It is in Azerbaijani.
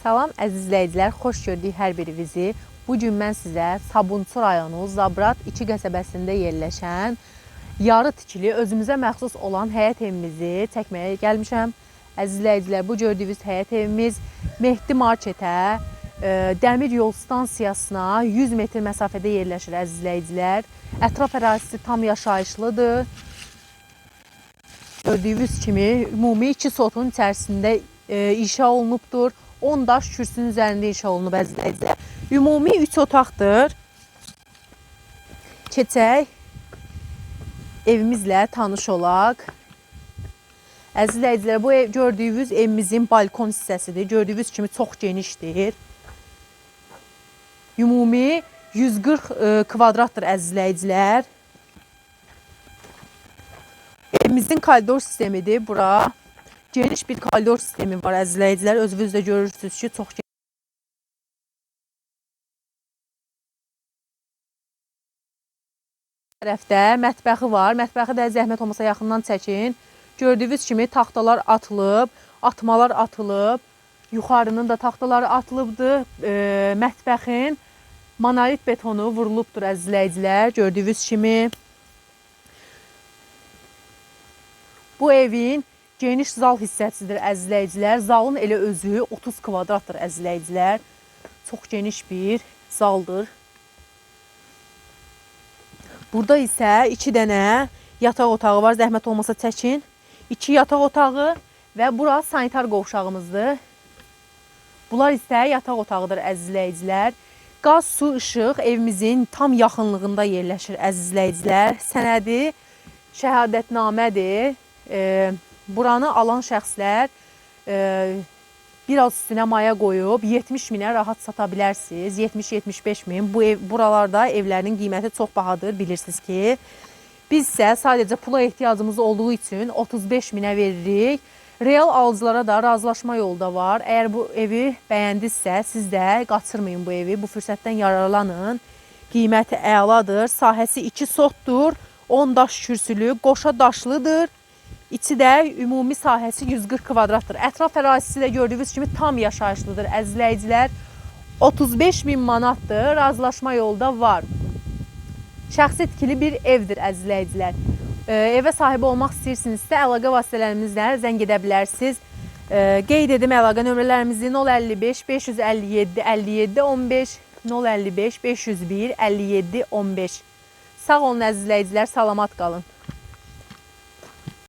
Salam əziz izləyicilər, xoş gördük hər birinizi. Bugün mən sizə Sabunçu rayonu Zabrat 2 qəsəbəsində yerləşən yarı tikili, özümüzə məxsus olan həyət evimizi çəkməyə gəlmişəm. Əziz izləyicilər, bu gördüyünüz həyət evimiz Mehdi Marketə, dəmir yol stansiyasına 100 metr məsafədə yerləşir əziz izləyicilər. Ətraf ərazisi tam yaşayışlıdır. Gördüyünüz kimi ümumi 2 sotun içərisində inşa olunubdur. 10 daş kürsünün üzərində inşa olunub əziz izləyicilər. Ümumi 3 otaqdır. Keçək evimizlə tanış olaq. Əziz izləyicilər, bu ev gördüyünüz evimizin balkon hissəsidir. Gördüyünüz kimi çox genişdir. Ümumi 140 kvadratdır əziz izləyicilər. Evimizin koridor sistemidir bura. Geniş bir koridor sistemi var əziz izləyicilər. Özünüz də görürsünüz ki, çox geniş. Tərəfdə mətbəxi var. Mətbəxi də zəhmət olmasa yaxından çəkin. Gördüyünüz kimi taxtalar atılıb, atmalar atılıb. Yuxarının da taxtaları atılıbdır. Mətbəxin monolit betonu vurulubdur əziz izləyicilər. Gördüyünüz kimi. Bu evin geniş zal hissəsidir əziz izləyicilər. Zalın elə özü 30 kvadratdır əziz izləyicilər. Çox geniş bir zaldır. Burada isə 2 dənə yataq otağı var. Zəhmət olmasa çəkin. 2 yataq otağı və bura sanitar qovşağımızdır. Bunlar isə yataq otağıdır əziz izləyicilər. Qaz, su, işıq evimizin tam yaxınlığında yerləşir əziz izləyicilər. Sənədi şəhadətnamədir. Buranı alan şəxslər biraz üstünə maya qoyub 70 minə rahat sata bilərsiniz. 70-75 min. Buralarda evlərin qiyməti çox bahadır, bilirsiniz ki. Biz isə sadəcə pula ehtiyacımız olduğu üçün 35 minə veririk. Real alıcılara da razılaşma yolu da var. Əgər bu evi bəyəndinizsə, siz də qaçırmayın bu evi. Bu fürsətdən yararlanın. Qiyməti əladır. Sahəsi 2 sotdur. 10 daş kürsülü, qoşa daşlıdır. İçi də ümumi sahəsi 140 kvadratdır. Ətraf ərazisi də gördüyünüz kimi tam yaşayışlıdır əziz izləyicilər. 35 min manatdır. Razılaşma yolu da var. Şəxsi tikili bir evdir əziz izləyicilər. Evə sahibi olmaq istəyirsinizsə əlaqə vasitələrimizlə zəng edə bilərsiniz. Qeyd edim əlaqə nömrələrimizi 055 557 57 15 055 501 57 15. Sağ olun əziz izləyicilər, salamat qalın.